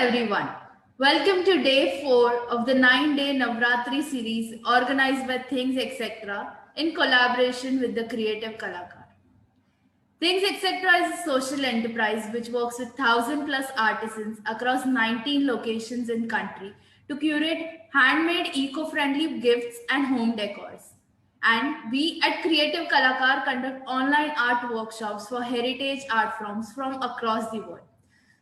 everyone. Welcome to day 4 of the 9-day Navratri series organized by Things Etc. in collaboration with the creative Kalakaar. Things Etc. is a social enterprise which works with 1,000 plus artisans across 19 locations in country to curate handmade eco-friendly gifts and home decors. And we at Creative Kalakaar conduct online art workshops for heritage art forms from across the world.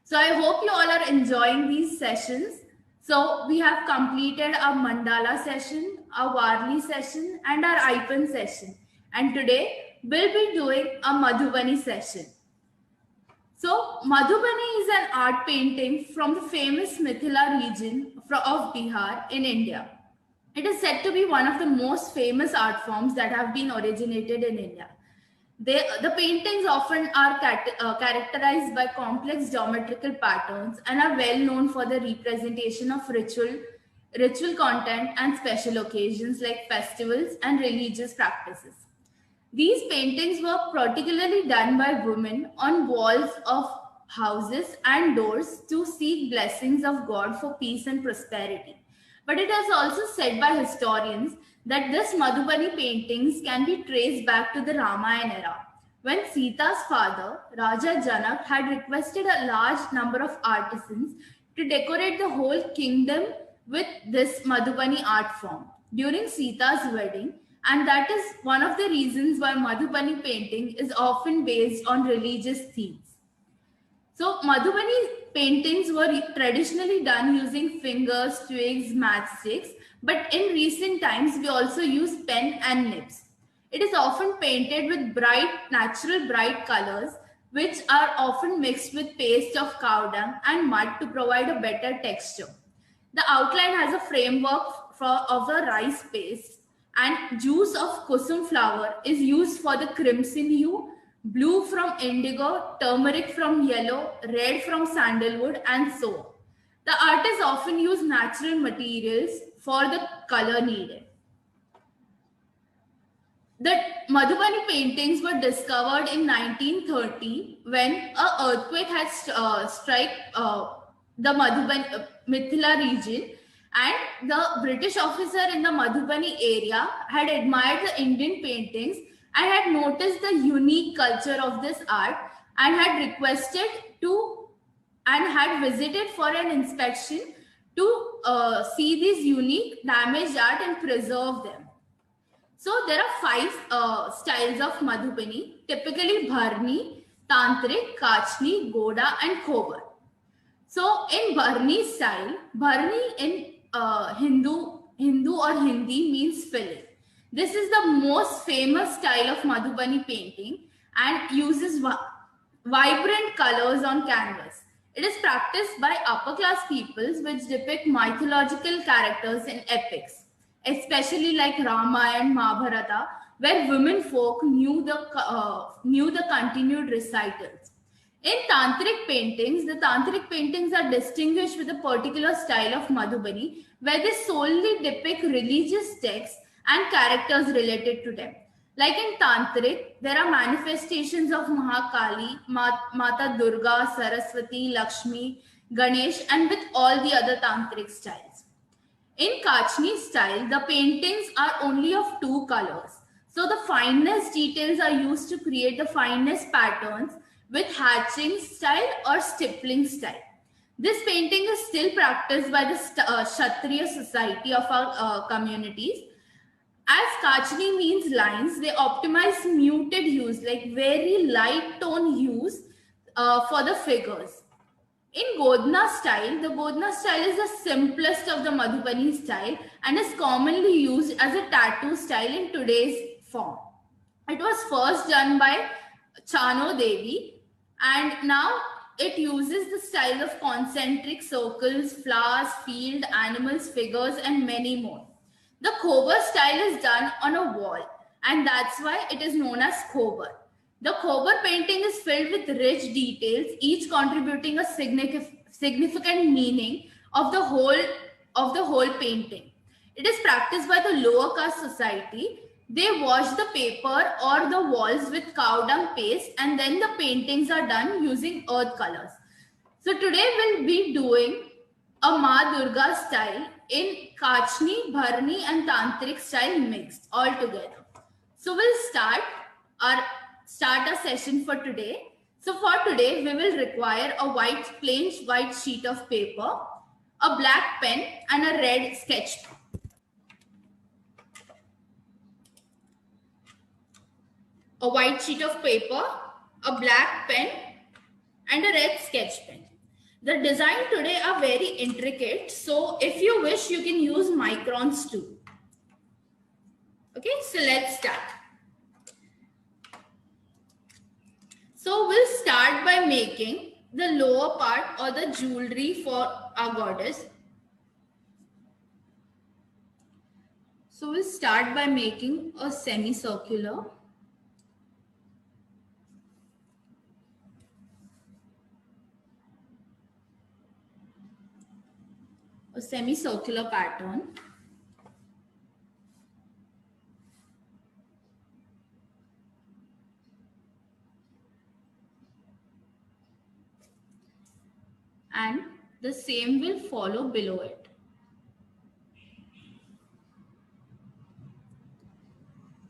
So I hope you all are enjoying these sessions. So we have completed our mandala session, our Warli session, and our Ipan session. And today we'll be doing a Madhubani session. So Madhubani is an art painting from the famous Mithila region of Bihar in India. It is said to be one of the most famous art forms that have been originated in India. The paintings often are characterized by complex geometrical patterns and are well known for the representation of ritual content and special occasions like festivals and religious practices. These paintings were particularly done by women on walls of houses and doors to seek blessings of God for peace and prosperity. But it is also said by historians that this Madhubani paintings can be traced back to the Ramayana era, when Sita's father, Raja Janak, had requested a large number of artisans to decorate the whole kingdom with this Madhubani art form during Sita's wedding, and that is one of the reasons why Madhubani painting is often based on religious themes. So Madhubani paintings were traditionally done using fingers, twigs, matchsticks, but in recent times we also use pen and nibs. It is often painted with natural bright colors, which are often mixed with paste of cow dung and mud to provide a better texture. The outline has a framework of a rice paste, and juice of kusum flower is used for the crimson hue, blue from indigo, turmeric from yellow, red from sandalwood, and so on. The artists often use natural materials for the color needed. The Madhubani paintings were discovered in 1930 when an earthquake had struck the Mithila region, and the British officer in the Madhubani area had admired the Indian paintings and had noticed the unique culture of this art and had requested to and had visited for an inspection to see these unique damaged art and preserve them. So there are 5 styles of Madhubani, typically Bharni, Tantrik, Kachni, Goda, and Khobar. So in Bharni style, Bharni in Hindu or Hindi means filling. This is the most famous style of Madhubani painting and uses vibrant colors on canvas. It is practiced by upper class peoples which depict mythological characters in epics, especially like Rama and Mahabharata, where women folk knew the continued recitals. In Tantric paintings, the Tantric paintings are distinguished with a particular style of Madhubani, where they solely depict religious texts and characters related to them. Like in Tantric, there are manifestations of Mahakali, Mata Durga, Saraswati, Lakshmi, Ganesh, and with all the other Tantric styles. In Kachni style, the paintings are only of 2 colors. So the finest details are used to create the finest patterns with hatching style or stippling style. This painting is still practiced by the Kshatriya society of our communities. As Kachni means lines, they optimize muted hues, like very light tone hues for the figures. In Godna style, the Godna style is the simplest of the Madhubani style and is commonly used as a tattoo style in today's form. It was first done by Chano Devi, and now it uses the style of concentric circles, flowers, field, animals, figures, and many more. The Khobar style is done on a wall, and that's why it is known as Khobar. The Khobar painting is filled with rich details, each contributing a significant meaning of the whole painting. It is practiced by the lower caste society. They wash the paper or the walls with cow dung paste, and then the paintings are done using earth colors. So today we'll be doing a Ma Durga style in Kachni, Bharni and Tantric style mixed all together. So we'll start a session for today. So for today we will require a plain white sheet of paper, a black pen and a red sketch pen. A white sheet of paper, a black pen and a red sketch pen. The design today are very intricate, so if you wish you can use microns too. Okay, so let's start. So we'll start by making the lower part or the jewelry for our goddess. So we'll start by making a semicircular. A semicircular pattern. And the same will follow below it.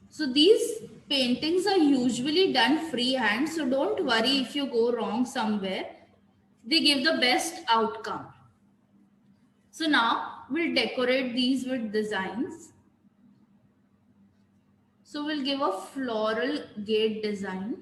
So these paintings are usually done freehand, so don't worry if you go wrong somewhere. They give the best outcome. So now we'll decorate these with designs. So we'll give a floral gate design.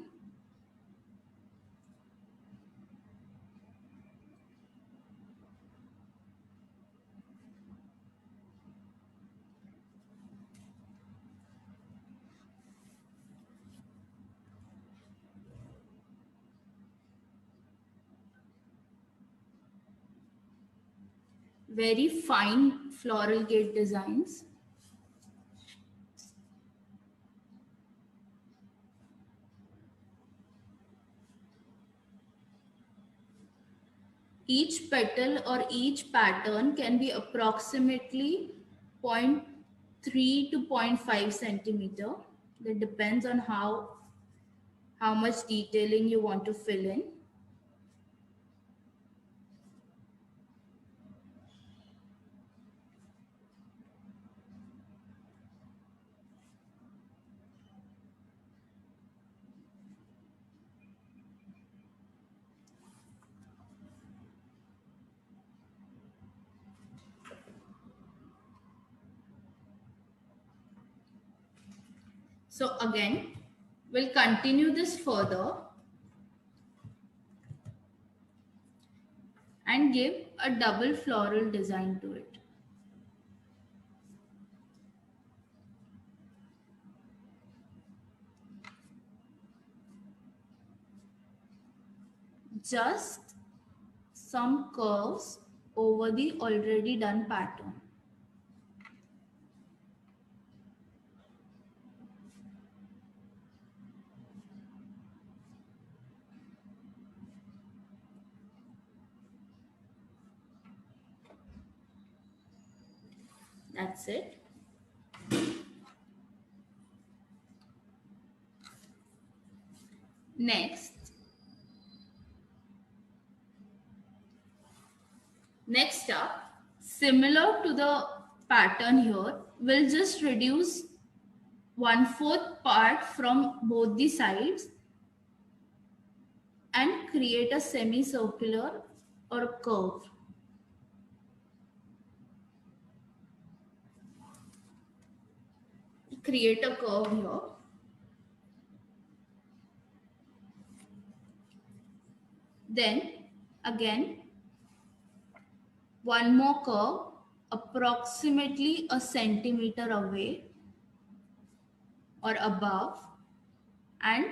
Very fine floral gate designs. Each petal or each pattern can be approximately 0.3 to 0.5 centimeter. That depends on how much detailing you want to fill in. So again, we'll continue this further and give a double floral design to it. Just some curves over the already done pattern. That's it. Next up, similar to the pattern here, we'll just reduce 1/4 part from both the sides and create a semicircular or a curve. Create a curve here. Then again, one more curve approximately a centimeter away or above, and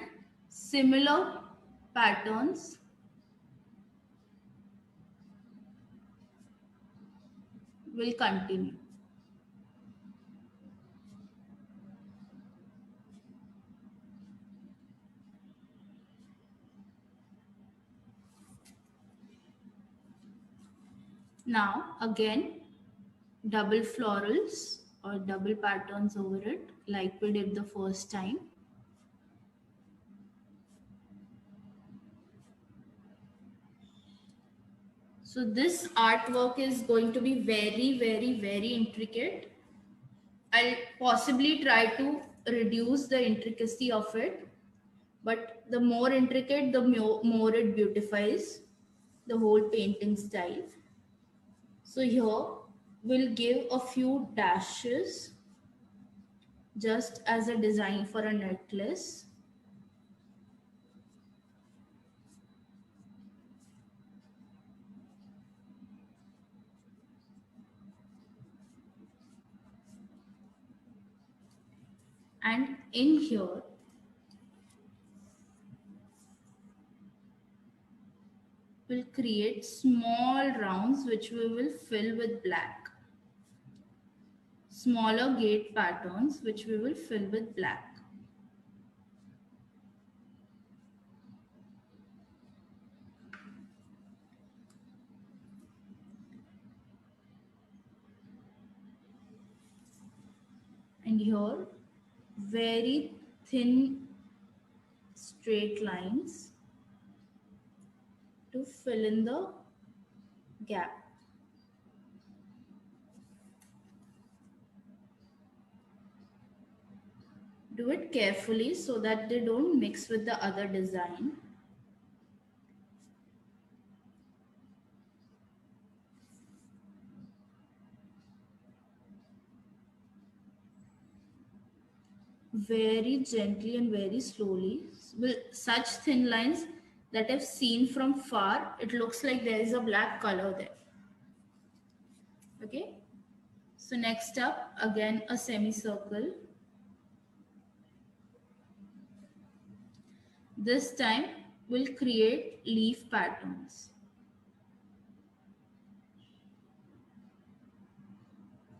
similar patterns will continue. Now again, double florals or double patterns over it like we did the first time. So this artwork is going to be very intricate. I'll possibly try to reduce the intricacy of it, but the more intricate, the more it beautifies the whole painting style. So here we'll give a few dashes just as a design for a necklace. And in here, we'll create small rounds which we will fill with black. Smaller gate patterns which we will fill with black. And here, very thin straight lines to fill in the gap. Do it carefully so that they don't mix with the other design. Very gently and very slowly. With such thin lines that if seen from far, it looks like there is a black color there. Okay. So next up, again a semicircle. This time we'll create leaf patterns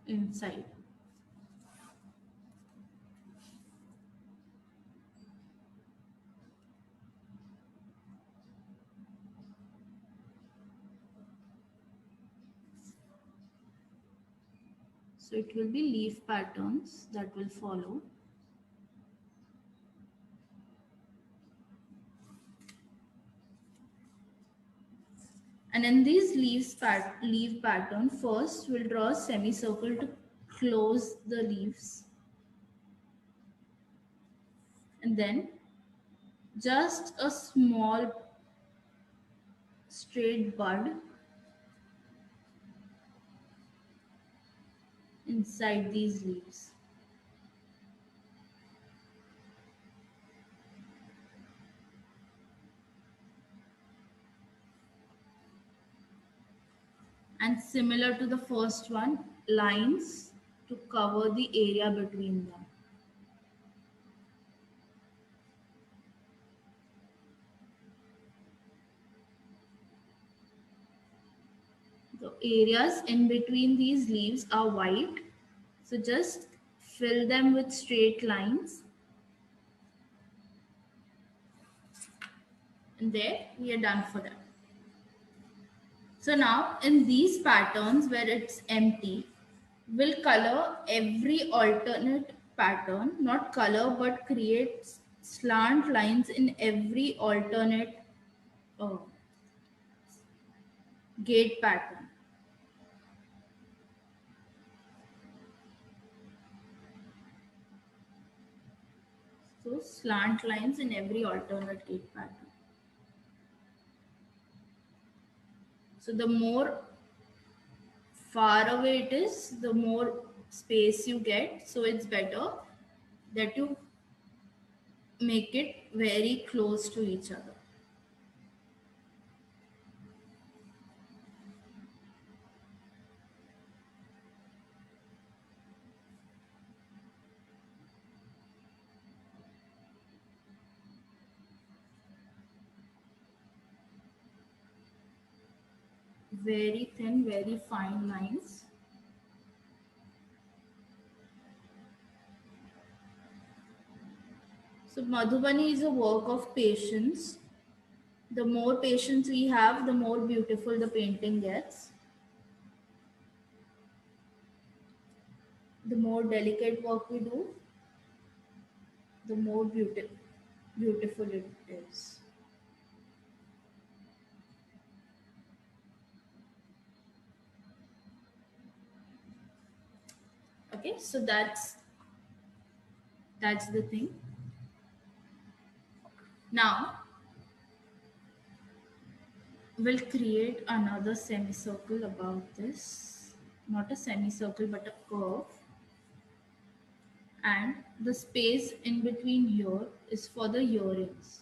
inside. So it will be leaf patterns that will follow. And in these leaf pattern, first we'll draw a semicircle to close the leaves. And then just a small straight bud inside these leaves. And similar to the first one, lines to cover the area between them. The areas in between these leaves are white, so just fill them with straight lines. And there we are done for that. So now in these patterns where it's empty, we'll color every alternate pattern, not color but create slant lines in every alternate uh, gate pattern. So slant lines in every alternate gate pattern. So the more far away it is, the more space you get. So it's better that you make it very close to each other. Very thin, very fine lines. So Madhubani is a work of patience. The more patience we have, the more beautiful the painting gets. The more delicate work we do, the more beautiful it is. Okay, so that's the thing. Now we'll create another semicircle about this, not a semicircle but a curve, and the space in between here is for the earrings.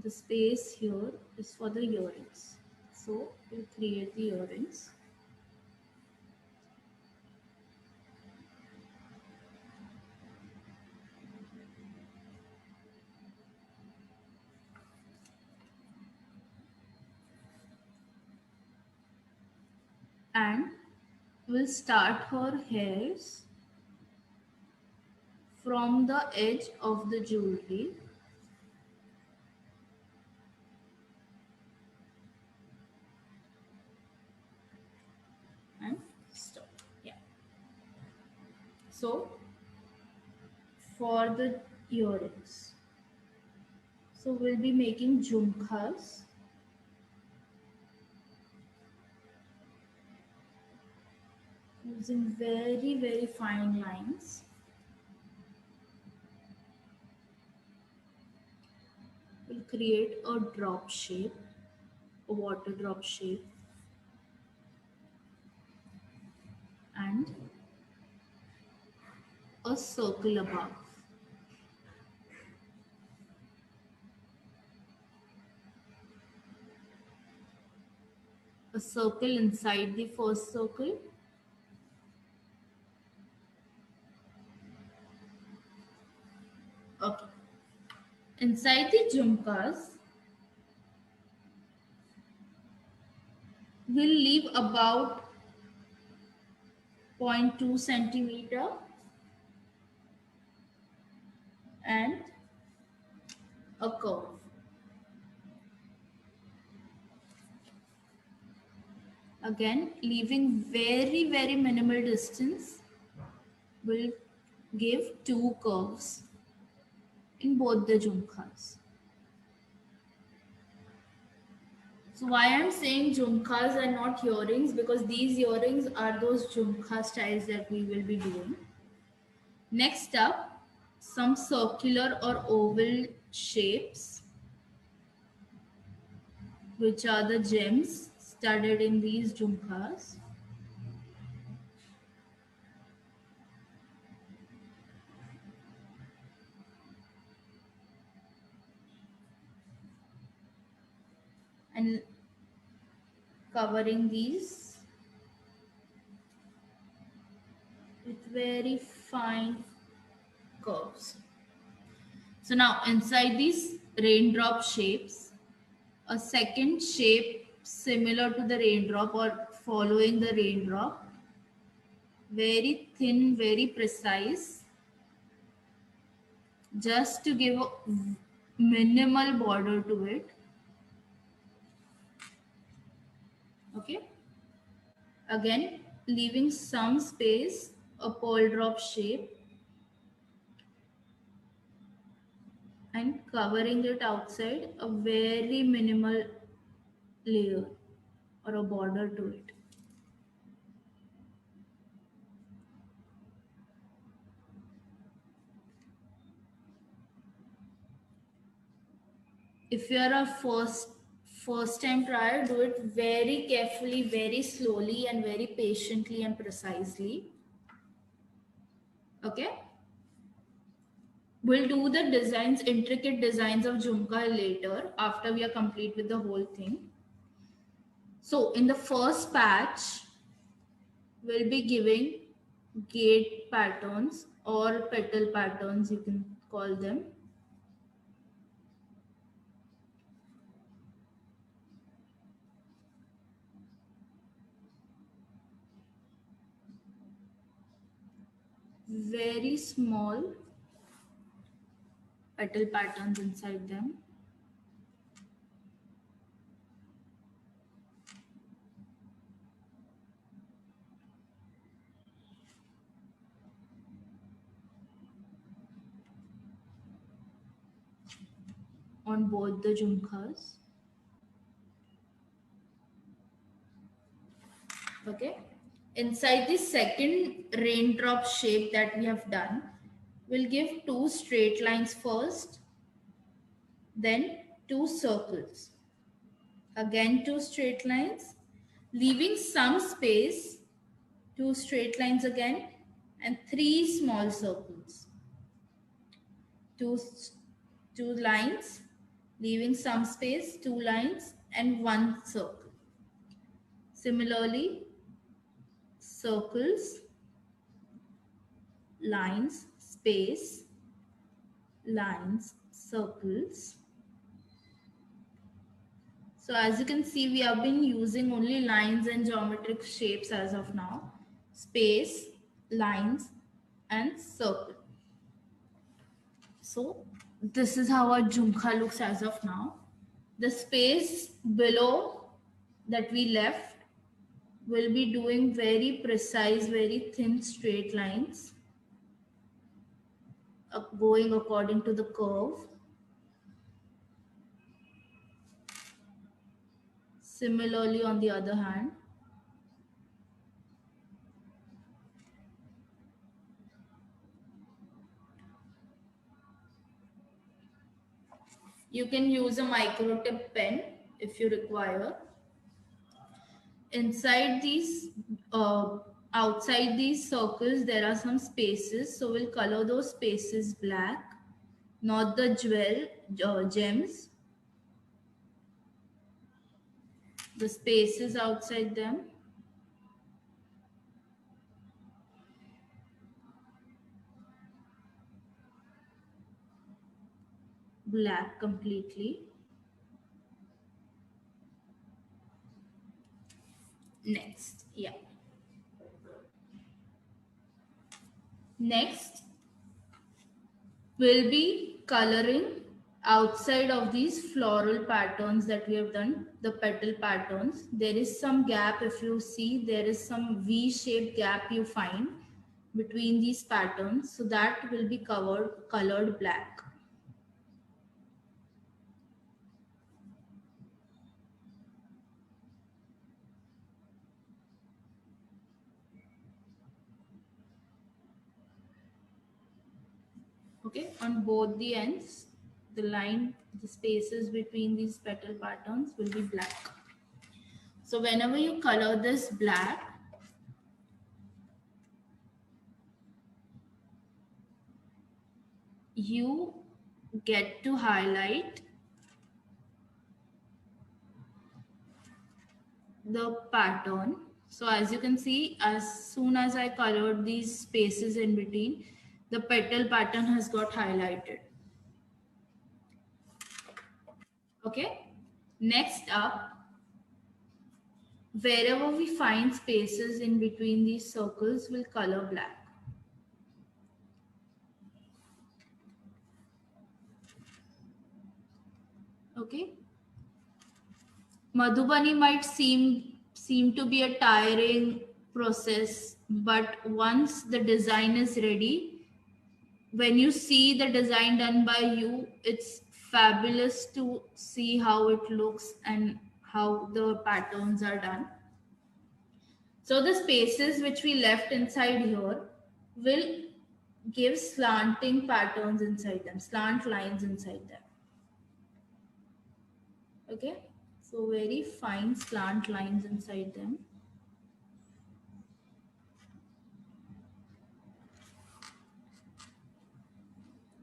The space here is for the earrings. So we'll create the earrings. And we'll start her hairs from the edge of the jewelry and stop. Yeah. So for the earrings, so we'll be making jhumkas using very fine lines. We'll create a drop shape, a water drop shape, and a circle above. A circle inside the first circle. Okay. Inside the jhumkas, we'll leave about zero point 0.2 centimeter and a curve. Again, leaving very minimal distance, will give two curves in both the jhumkas. So why I'm saying jhumkas and not earrings, because these earrings are those jhumka styles that we will be doing. Next up, some circular or oval shapes, which are the gems studded in these jhumkas. And covering these with very fine curves. So now inside these raindrop shapes, a second shape similar to the raindrop or following the raindrop, very thin, very precise, just to give a minimal border to it. Okay. Again, leaving some space, a pearl drop shape, and covering it outside a very minimal layer or a border to it. If you are a first time trier, do it very carefully, very slowly, and very patiently and precisely. Okay. We'll do the designs, intricate designs of jhumka later after we are complete with the whole thing. So in the first patch, we'll be giving gate patterns or petal patterns, you can call them. Very small petal patterns inside them. On both the jhumkas. Okay. Inside the second raindrop shape that we have done, we'll give two straight lines first, then two circles. Again, two straight lines, leaving some space, two straight lines again, and three small circles. Two, two lines, leaving some space, two lines, and one circle. Similarly, circles, lines, space, lines, circles. So as you can see, we have been using only lines and geometric shapes as of now. Space, lines, and circle. So this is how our jhumka looks as of now. The space below that we left will be doing very precise, very thin straight lines going according to the curve. Similarly, on the other hand, you can use a micro tip pen if you require. Inside these, outside these circles, there are some spaces. So we'll color those spaces black, not the gems. The spaces outside them. Black completely. Next, yeah. Next, we'll be coloring outside of these floral patterns that we have done, the petal patterns. There is some gap. If you see, there is some V-shaped gap you find between these patterns. So that will be colored black. Okay, on both the ends, the spaces between these petal patterns will be black. So whenever you color this black, you get to highlight the pattern. So as you can see, as soon as I colored these spaces in between, the petal pattern has got highlighted. Okay. Next up, wherever we find spaces in between these circles, we'll color black. Okay. Madhubani might seem to be a tiring process, but once the design is ready, when you see the design done by you, it's fabulous to see how it looks and how the patterns are done. So the spaces which we left inside here will give slanting patterns inside them, slant lines inside them. Okay, so very fine slant lines inside them.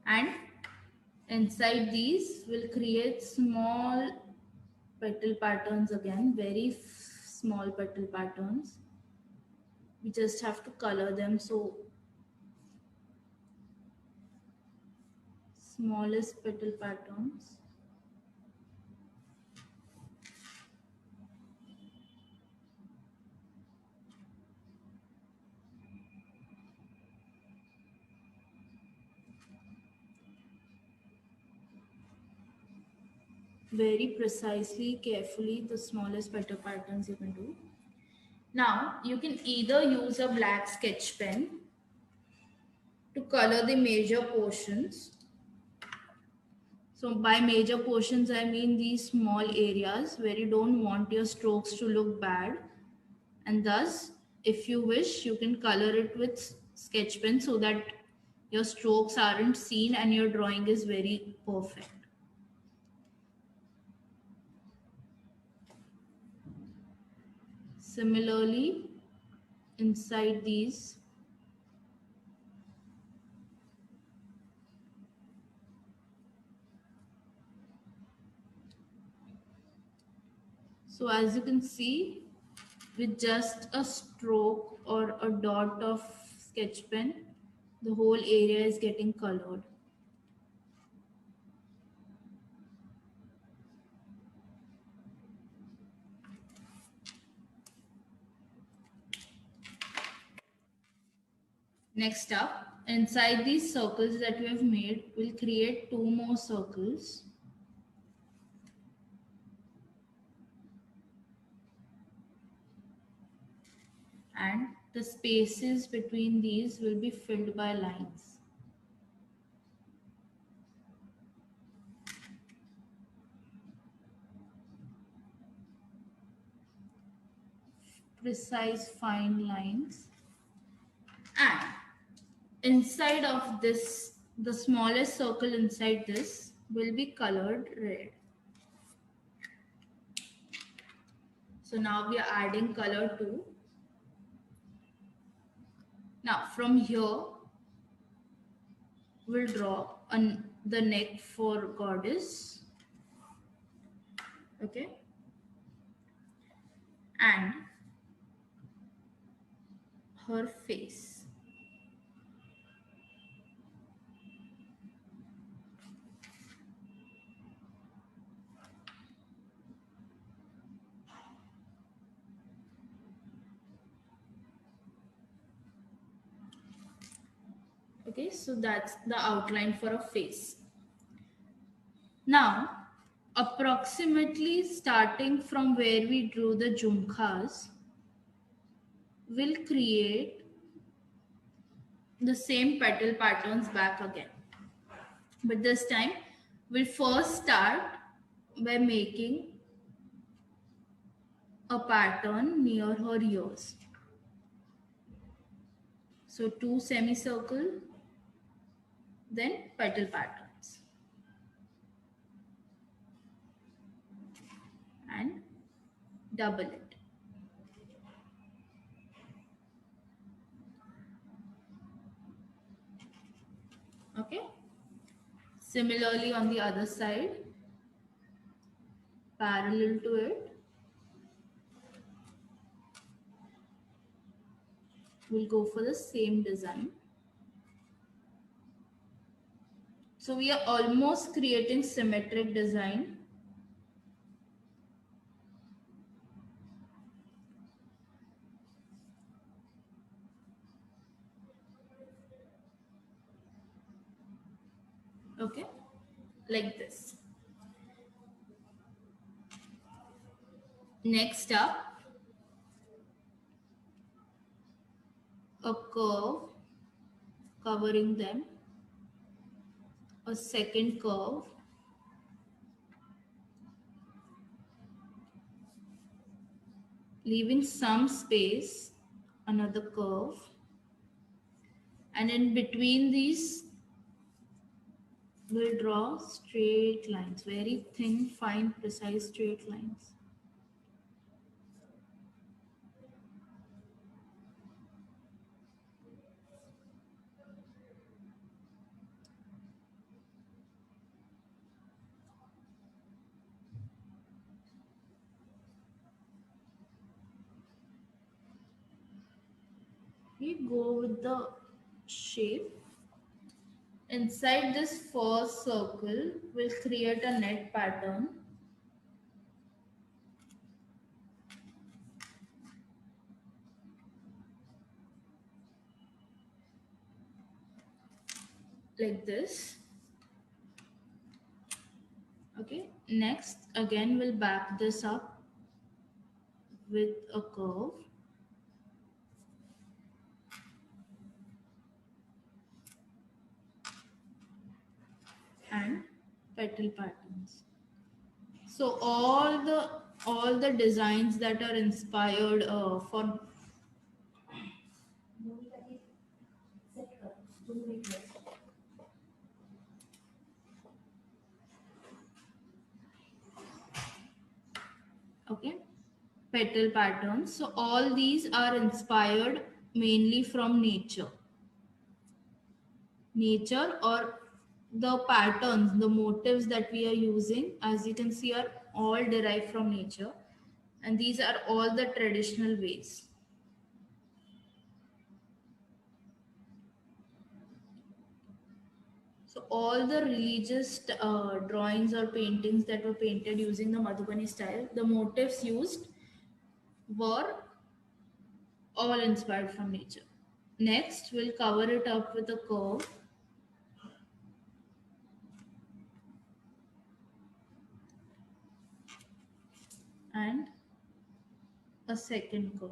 And inside these will create small petal patterns again, very small petal patterns. We just have to color them. So smallest petal patterns. Very precisely, carefully, the smallest petal patterns you can do. Now, you can either use a black sketch pen to color the major portions. So by major portions, I mean these small areas where you don't want your strokes to look bad. And thus, if you wish, you can color it with sketch pen so that your strokes aren't seen and your drawing is very perfect. Similarly, inside these, so as you can see, with just a stroke or a dot of sketch pen, the whole area is getting colored. Next up, inside these circles that we have made, we'll create two more circles. And the spaces between these will be filled by lines. Precise fine lines. And inside of this, the smallest circle inside this will be colored red. So now we are adding color too. Now from here, we'll draw on the neck for goddess. Okay. And her face. Okay, so that's the outline for a face. Now, approximately starting from where we drew the jhumkas, we'll create the same petal patterns back again. But this time, we'll first start by making a pattern near her ears. So two semicircle, then petal patterns. And double it. Okay. Similarly on the other side, parallel to it, we'll go for the same design. So we are almost creating symmetric design. Okay, like this. Next up, a curve covering them, a second curve, leaving some space, another curve, and in between these, we'll draw straight lines, very thin, fine, precise straight lines. We go with the shape. Inside this first circle, we'll create a net pattern. Like this. Okay, next again we'll back this up with a curve. And petal patterns. So all the designs that are inspired petal patterns. So all these are inspired mainly from nature, or the patterns, the motifs that we are using, as you can see, are all derived from nature, and these are all the traditional ways. So all the religious drawings or paintings that were painted using the Madhubani style, the motifs used were all inspired from nature. Next, we'll cover it up with a curve and a second curve.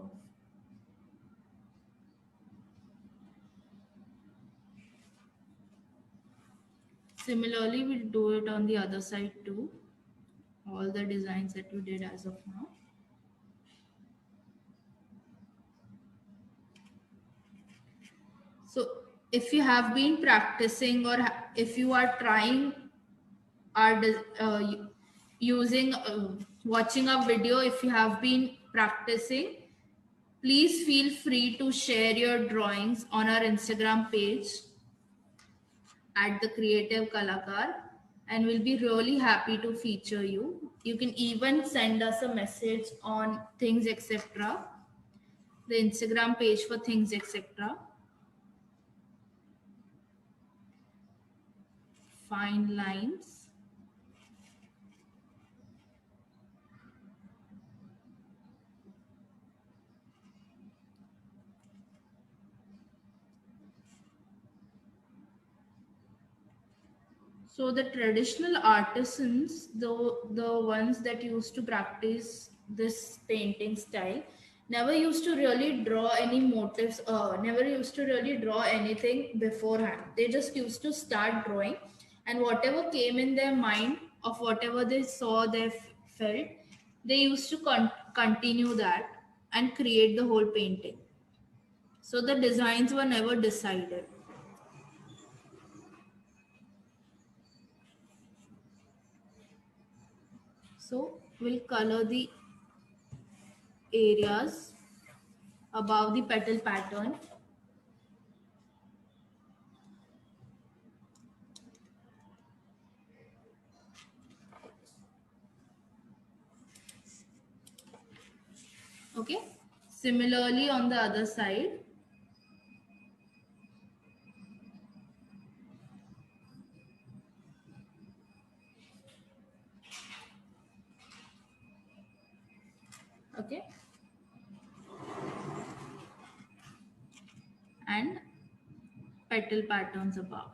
Similarly, we'll do it on the other side too. All the designs that we did as of now. So if you have been practicing, or if you are trying are using watching a video, if you have been practicing, please feel free to share your drawings on our Instagram page at the Creative Kalakaar, and we'll be really happy to feature you. You can even send us a message on Things Etc., the Instagram page for Things Etc. Fine lines. So the traditional artisans, the ones that used to practice this painting style, never used to really draw any motifs, never used to really draw anything beforehand. They just used to start drawing, and whatever came in their mind of whatever they saw, they felt, they used to continue that and create the whole painting. So the designs were never decided. So we'll color the areas above the petal pattern. Okay. Similarly on the other side. Okay. And petal patterns above.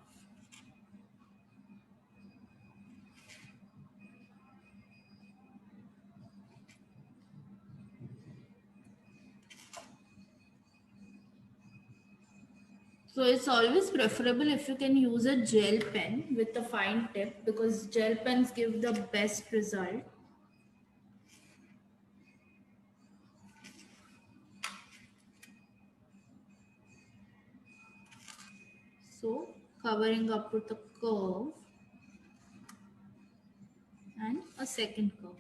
So it's always preferable if you can use a gel pen with a fine tip, because gel pens give the best result. So covering up with a curve and a second curve.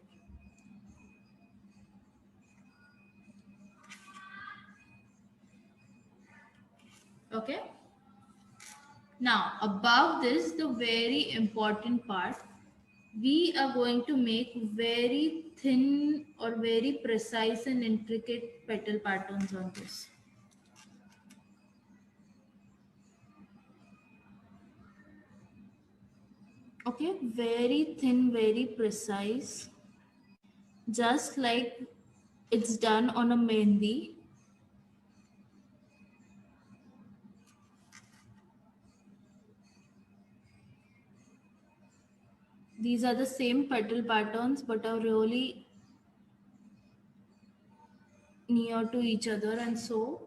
Okay. Now above this, the very important part, we are going to make very thin or very precise and intricate petal patterns on this. Okay, very thin, very precise, just like it's done on a mehndi. These are the same petal patterns but are really near to each other, and so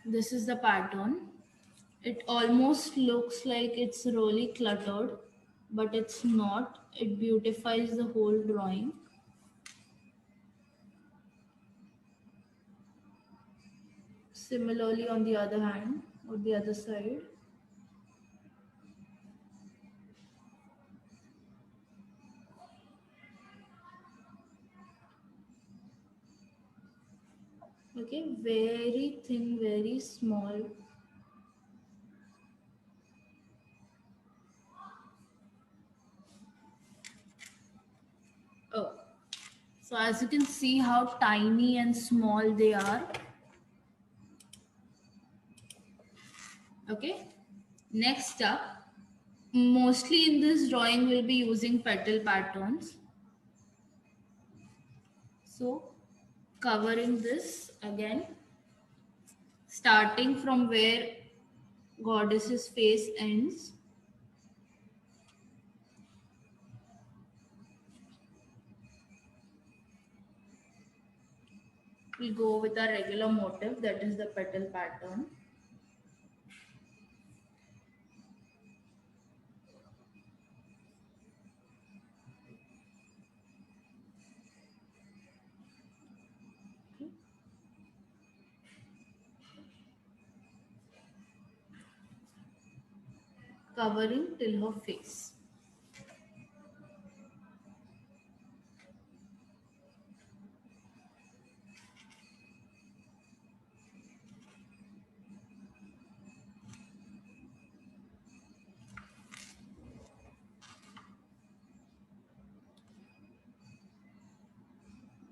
this is the pattern. It almost looks like it's really cluttered, but it's not. It beautifies the whole drawing. Similarly on the other hand, or the other side. Okay, very thin, very small. Oh, so as you can see how tiny and small they are. Okay, next up, mostly in this drawing we'll be using petal patterns. So covering this again, starting from where goddess's face ends. We go with our regular motif, that is the petal pattern. Okay. Covering till her face.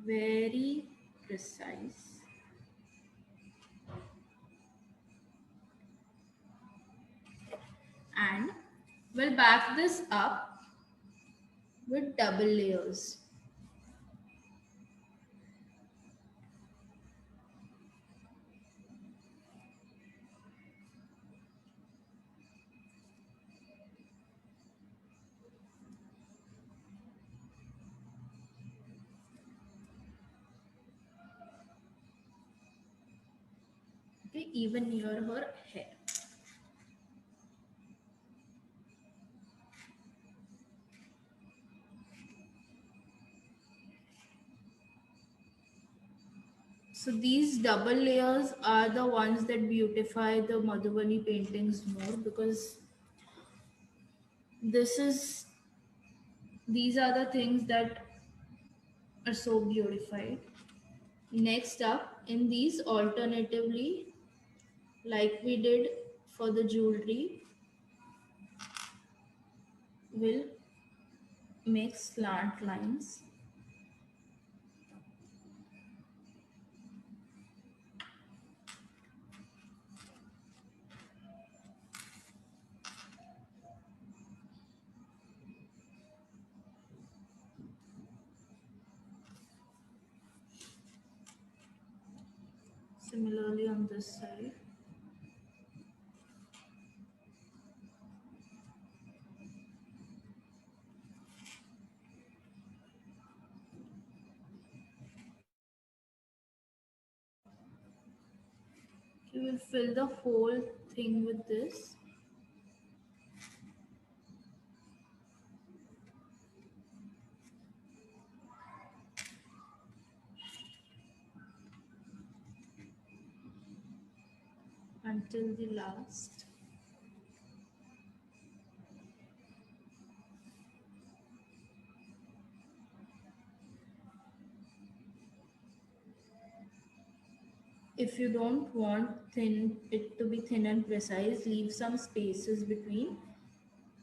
Very precise. And we'll back this up with double layers. Okay, even near her hair. So these double layers are the ones that beautify the Madhubani paintings more, because this is these are the things that are so beautified. Next up, in these alternatively, like we did for the jewelry, we'll make slant lines. Similarly on this side. We will fill the whole thing with this. Until the last. If you don't want it to be thin and precise, leave some spaces between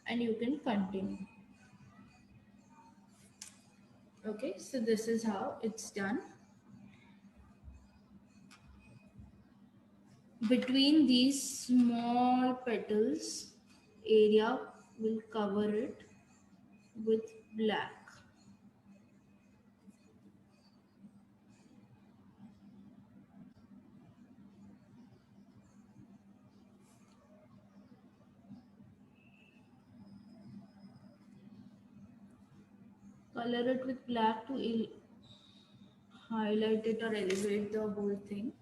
and you can continue. Okay, so this is how it's done. Between these small petals area, we'll cover it with black. Color it with black to highlight it or elevate the whole thing.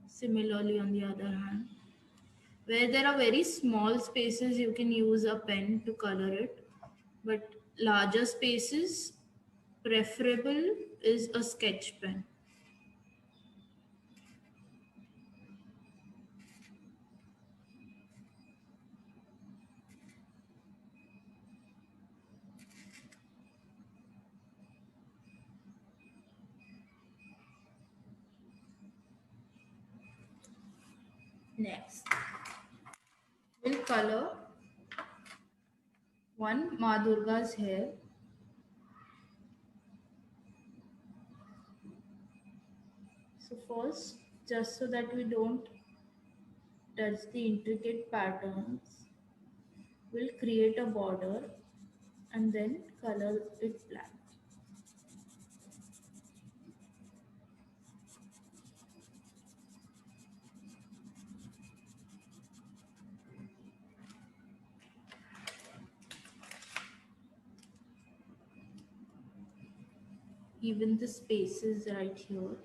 Similarly on the other hand, where there are very small spaces, you can use a pen to color it, but larger spaces, preferable is a sketch pen. Next, we'll color one Ma Durga's hair. So first, just so that we don't touch the intricate patterns, we'll create a border and then color it black. Even the spaces right here.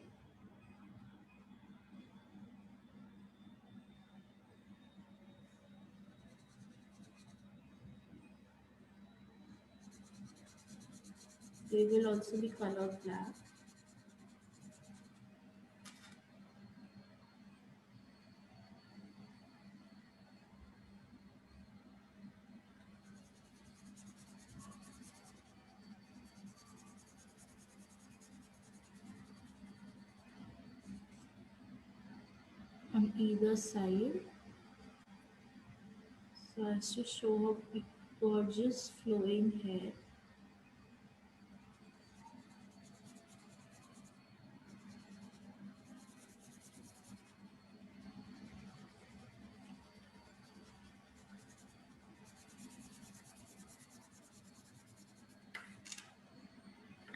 They will also be colored black. On either side, so as to show her gorgeous flowing hair.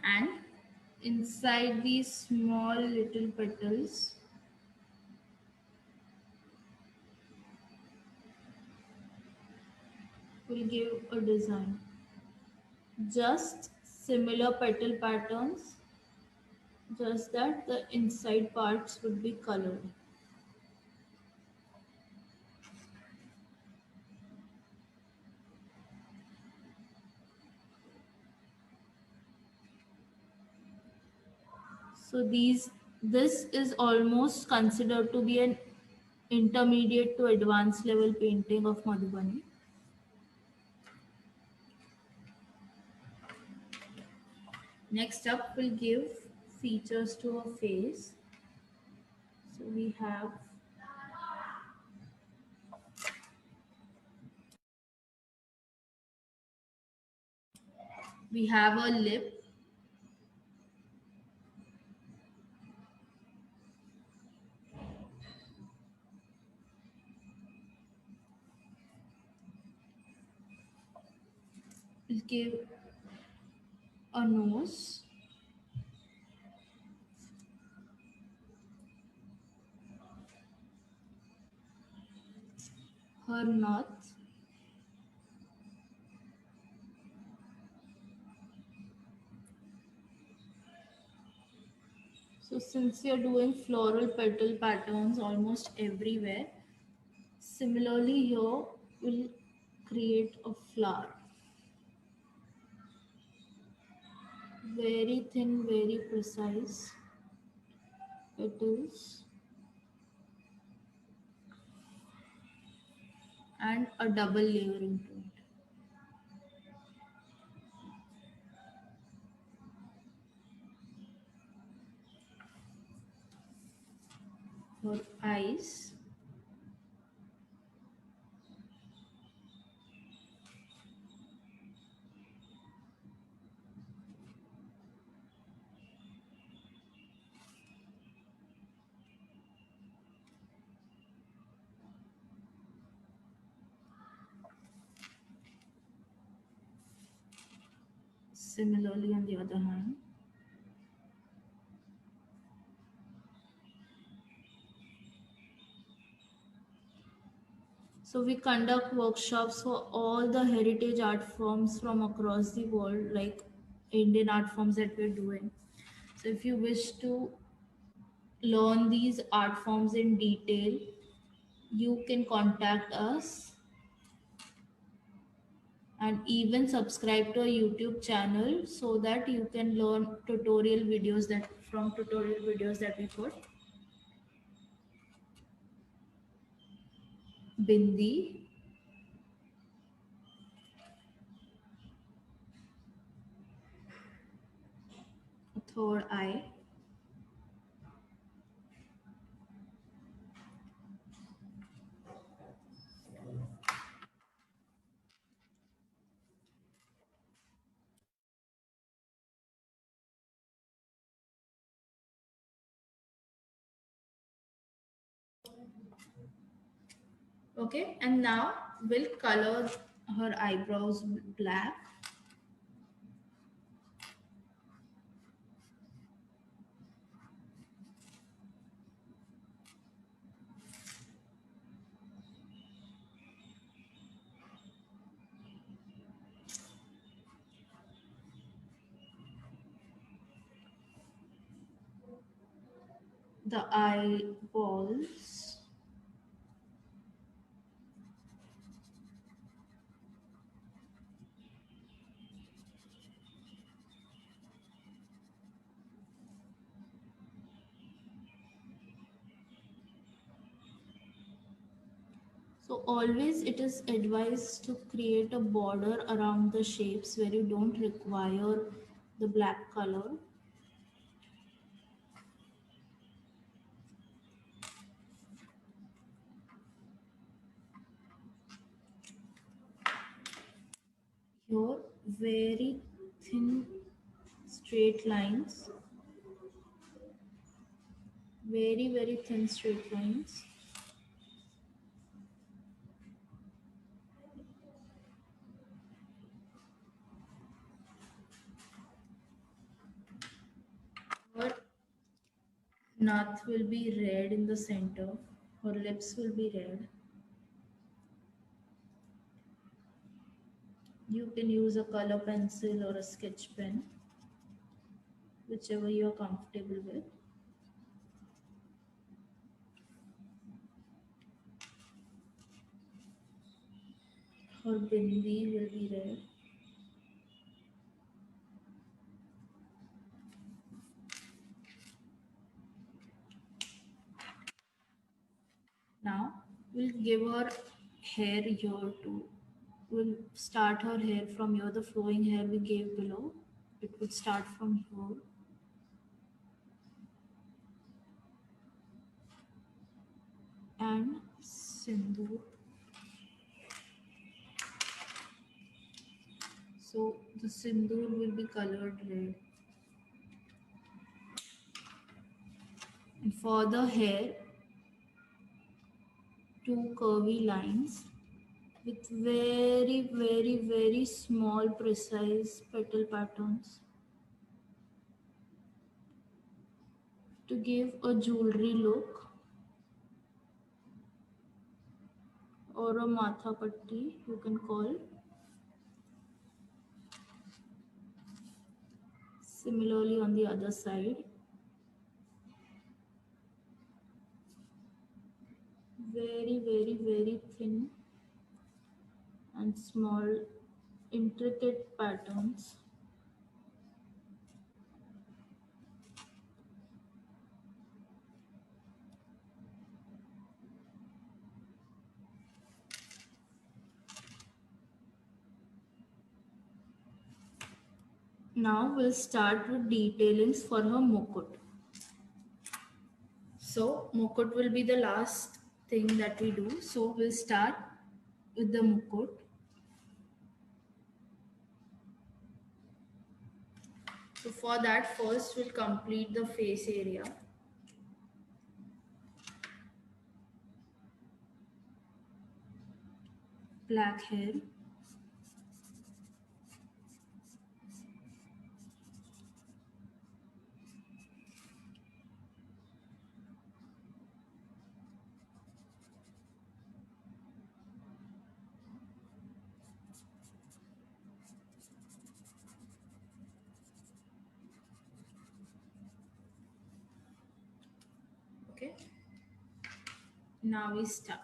And inside these small little petals, we'll give a design. Just similar petal patterns, just that the inside parts would be colored. So this is almost considered to be an intermediate to advanced level painting of Madhubani. Next up, we'll give features to her face. So we have a lip. We'll give a nose, her mouth, so since you're doing floral petal patterns almost everywhere, similarly here we'll create a flower. Very thin, very precise petals and a double layering to it. Her eyes, similarly on the other hand. So we conduct workshops for all the heritage art forms from across the world, like Indian art forms that we're doing. So if you wish to learn these art forms in detail, you can contact us and even subscribe to our YouTube channel so that you can learn tutorial videos that we put. Bindi, a third eye, Okay, and now we'll color her eyebrows black. The eyeballs. So always it is advised to create a border around the shapes where you don't require the black color. Here, very thin straight lines, very thin straight lines. Her mouth will be red in the center, her lips will be red. You can use a color pencil or a sketch pen, whichever you are comfortable with. Her bindi will be red. Now we'll give her hair here too. We'll start her hair from here, the flowing hair we gave below. It would start from here and sindoor. So the sindoor will be colored red. And for the hair, two curvy lines with very small precise petal patterns to give a jewelry look or a matha patti you can call. Similarly on the other side, very thin and small intricate patterns. Now we'll start with detailings for her mukut. So mukut will be the last thing that we do. So we'll start with the mukut. So for that, first we'll complete the face area. Black hair. Okay. Now we start.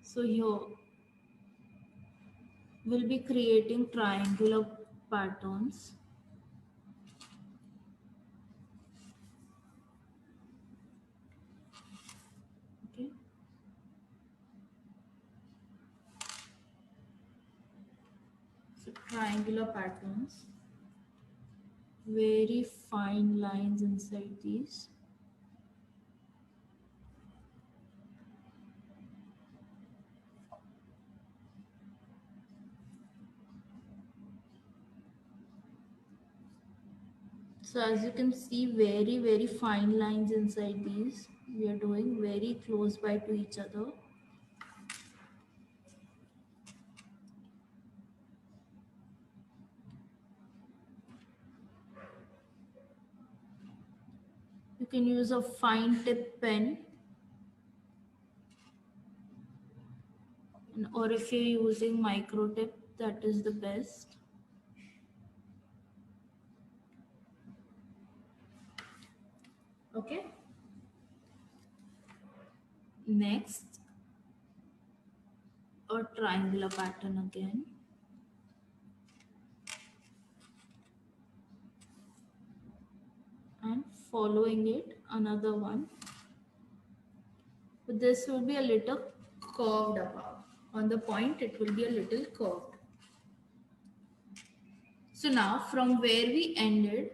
So here we'll be creating triangular patterns. Okay. So triangular patterns. Very fine lines inside these. So as you can see, very fine lines inside these. We are doing very close by to each other. You can use a fine tip pen, or if you're using micro tip, that is the best. Okay. Next, a triangular pattern again, and following it another one, but this will be a little curved above. On the point it will be a little curved. So now from where we ended,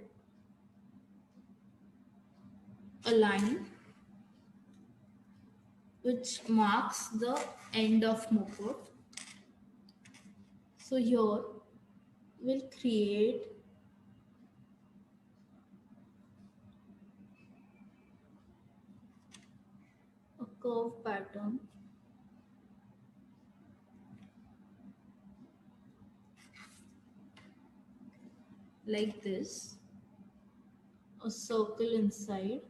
a line which marks the end of mukut. So here we'll create a curve pattern like this, a circle inside,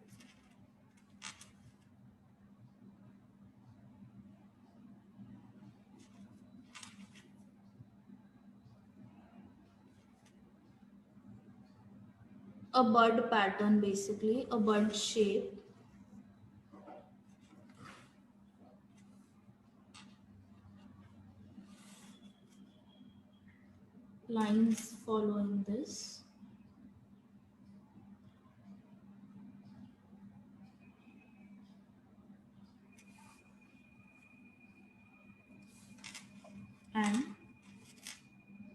a bud pattern, basically a bud shape, lines following this, and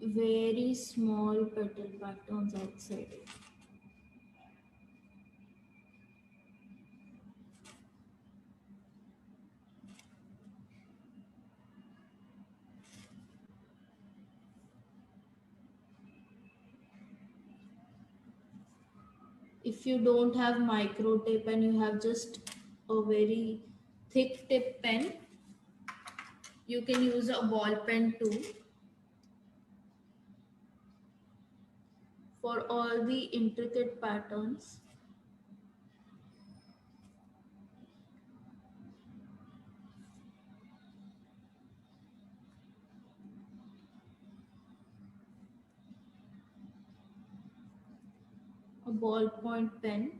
very small petal patterns outside it. If you don't have micro tape and you have just a very thick tip pen, you can use a ball pen too for all the intricate patterns. A ballpoint pen.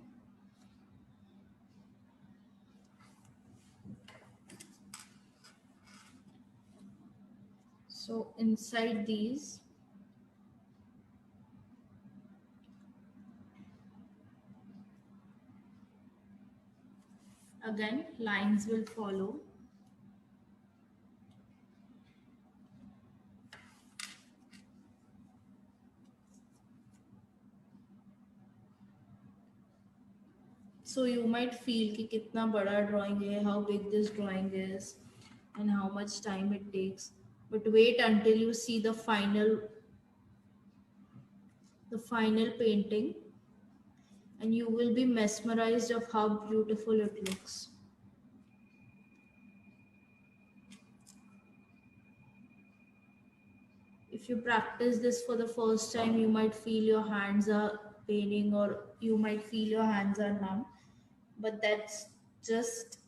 So inside these, again lines will follow. So you might feel कि कितना बड़ा drawing है, how big this drawing is, and how much time it takes. But wait until you see the final painting, and you will be mesmerized of how beautiful it looks. If you practice this for the first time, you might feel your hands are paining, or you might feel your hands are numb, but that's just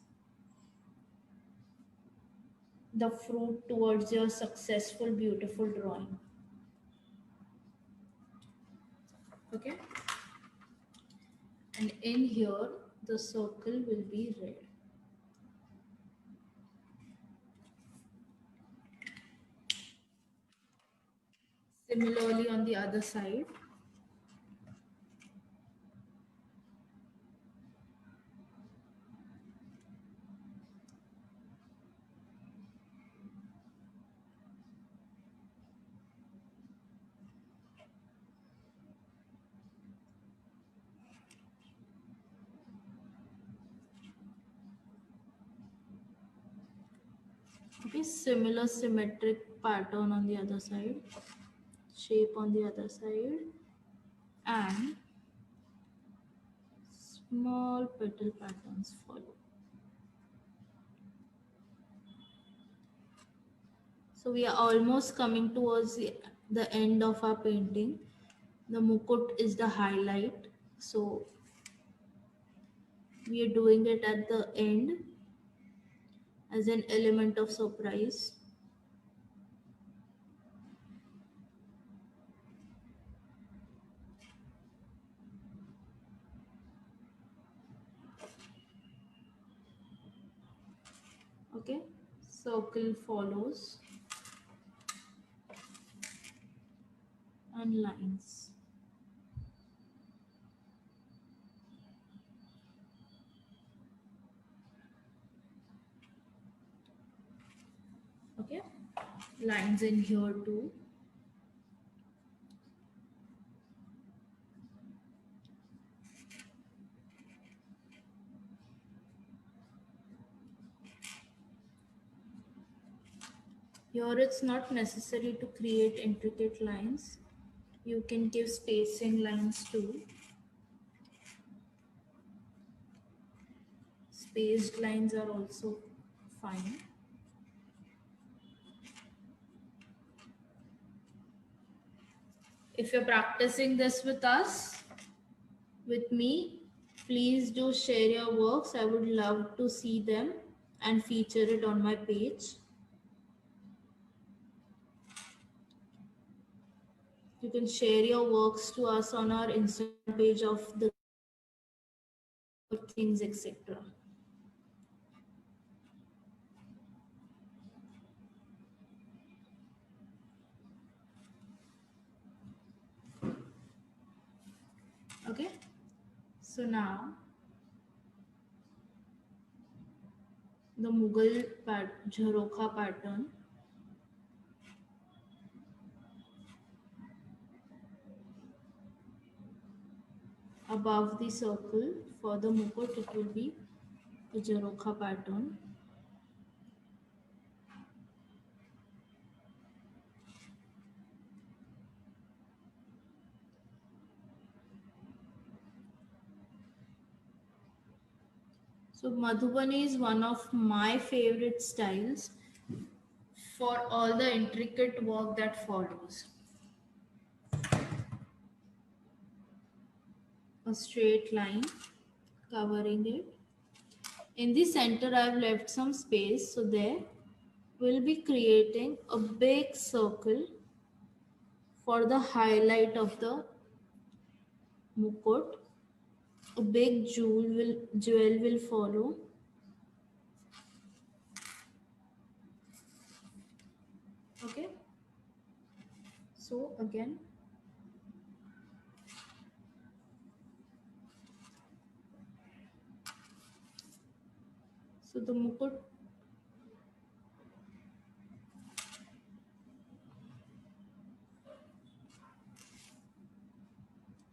the fruit towards your successful, beautiful drawing. Okay, and in here the circle will be red. Similarly on the other side. Okay, similar symmetric pattern on the other side, shape on the other side, and small petal patterns follow. So we are almost coming towards the end of our painting. The mukut is the highlight. So We are doing it at the end as an element of surprise. Okay, circle follows and lines. Okay, lines in here too. Here it's not necessary to create intricate lines. You can give spacing lines too. Spaced lines are also fine. If you're practicing this with us, with me, please do share your works. I would love to see them and feature it on my page. You can share your works to us on our Instagram page of the things, etc. Okay, so now the Mughal Jharokha pattern. Above the circle for the mukut, it will be a Jharokha pattern. So Madhubani is one of my favorite styles for all the intricate work that follows. A straight line covering it. In the center, I have left some space, so there we'll be creating a big circle for the highlight of the mukut. A big jewel will follow. Okay. So again, so the mukut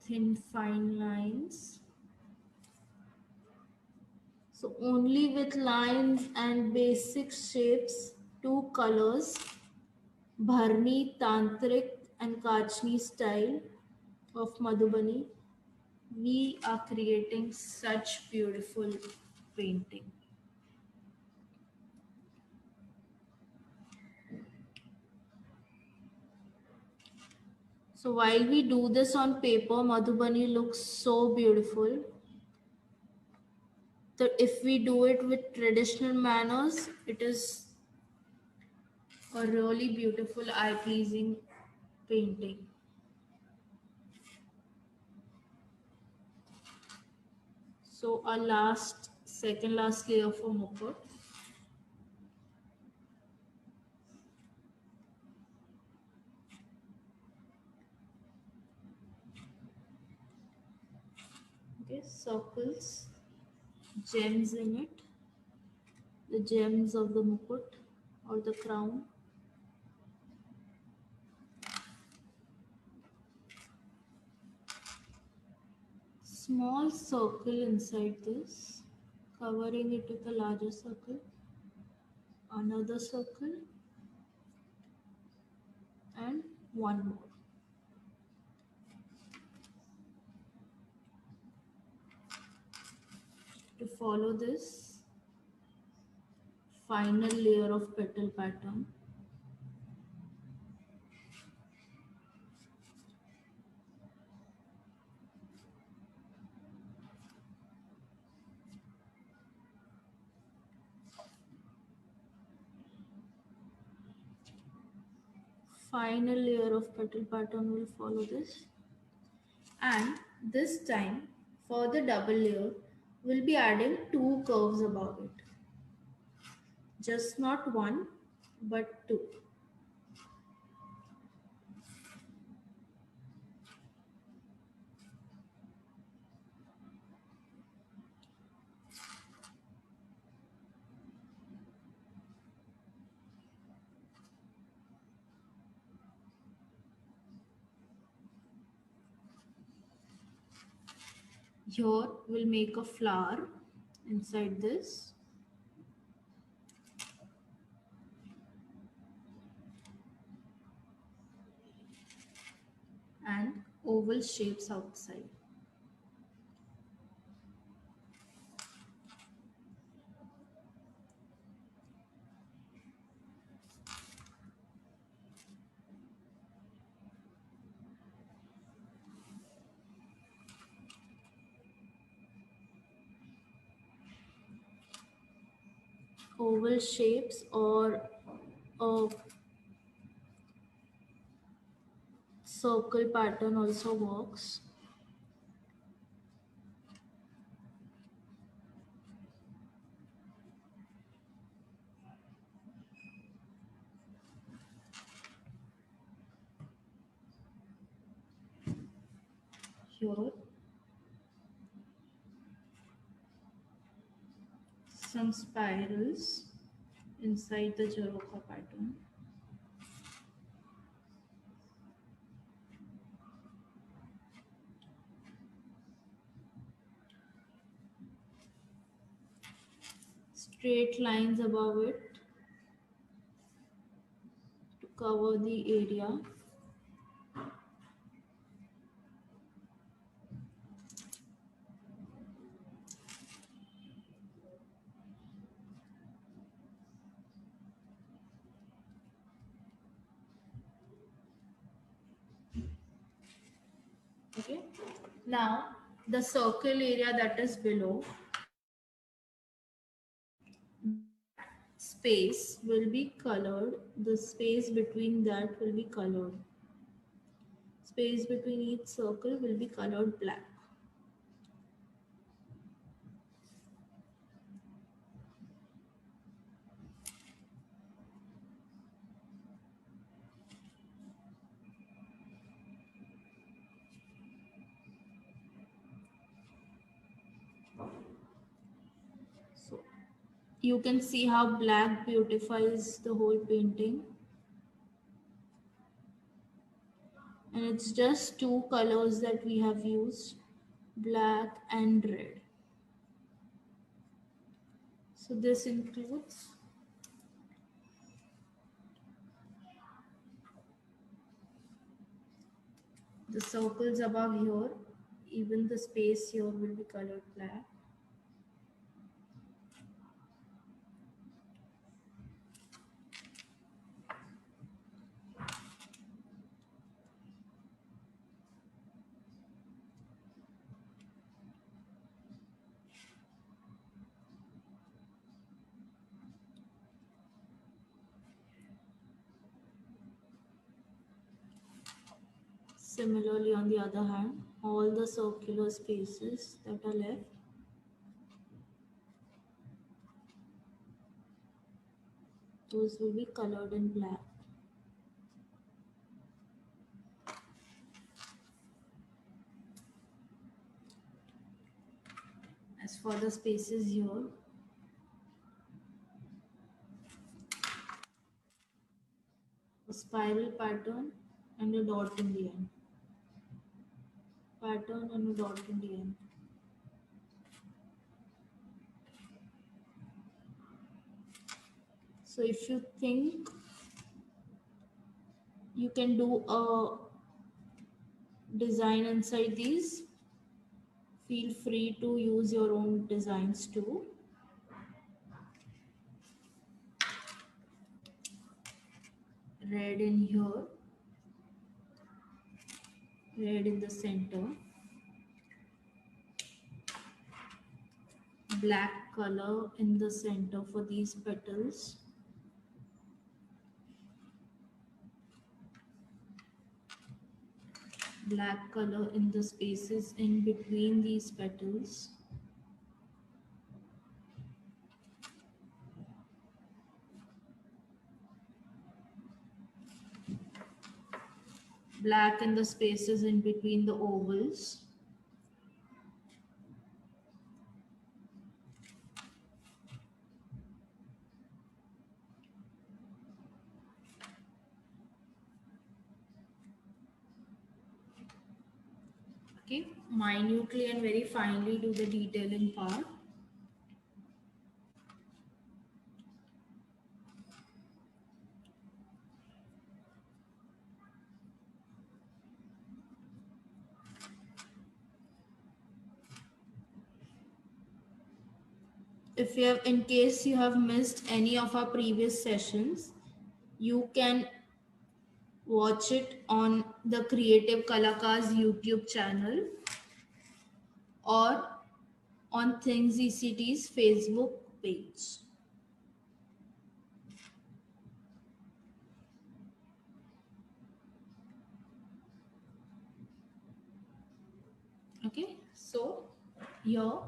thin fine lines. So only with lines and basic shapes, two colors, Bharni, Tantric and Kachni style of Madhubani, we are creating such beautiful painting. So while we do this on paper, Madhubani looks so beautiful that if we do it with traditional manners, it is a really beautiful, eye-pleasing painting. So our second last layer for mukut. Okay, circles, gems in it, the gems of the mukut or the crown. Small circle inside this, covering it with a larger circle, another circle, and one more. To follow this final layer of petal pattern, final layer of petal pattern will follow this. And this time for the double layer, we'll be adding 2 curves above it. Just not 1, but 2. Here we'll make a flower inside this. And oval shapes outside. Oval shapes or a circle pattern also works. Here some spirals inside the Jaroka pattern. Straight lines above it to cover the area. Okay. Now the circle area that is below, space will be colored. The space between that will be colored. Space between each circle will be colored black. So you can see how black beautifies the whole painting. And it's just 2 colors that we have used, black and red. So this includes the circles above here. Even the space here will be colored black. Similarly, on the other hand, all the circular spaces that are left, those will be colored in black. As for the spaces here, a spiral pattern and a dot in the end. Pattern and a dot in the end. So if you think you can do a design inside these, feel free to use your own designs too. Red in here, red in the center, black color in the center for these petals, black color in the spaces in between these petals. Black in the spaces in between the ovals. Okay, minutely and very finely do the detailing part. If you have, in case you have missed any of our previous sessions, you can watch it on the Creative Kalakaar's YouTube channel or on Things ECT's Facebook page. Okay, so here,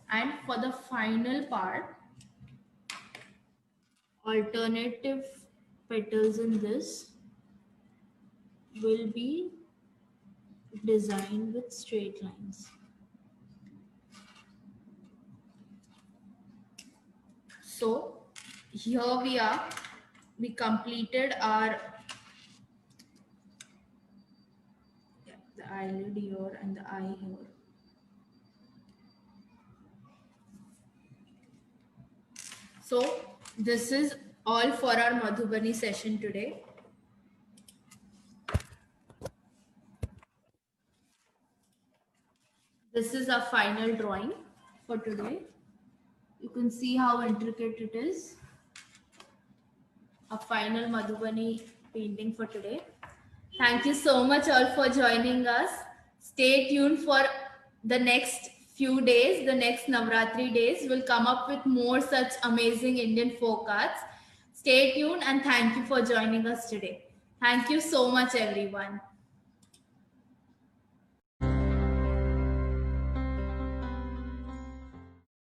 and for the final part, alternative petals in this will be designed with straight lines. So here we are. We completed our The eyelid here and the eye here. So this is all for our Madhubani session today. This is our final drawing for today. You can see how intricate it is. A final Madhubani painting for today. Thank you so much all for joining us. Stay tuned for the next few days, the next Navratri days. We'll come up with more such amazing Indian folk arts. Stay tuned and thank you for joining us today. Thank you so much, everyone.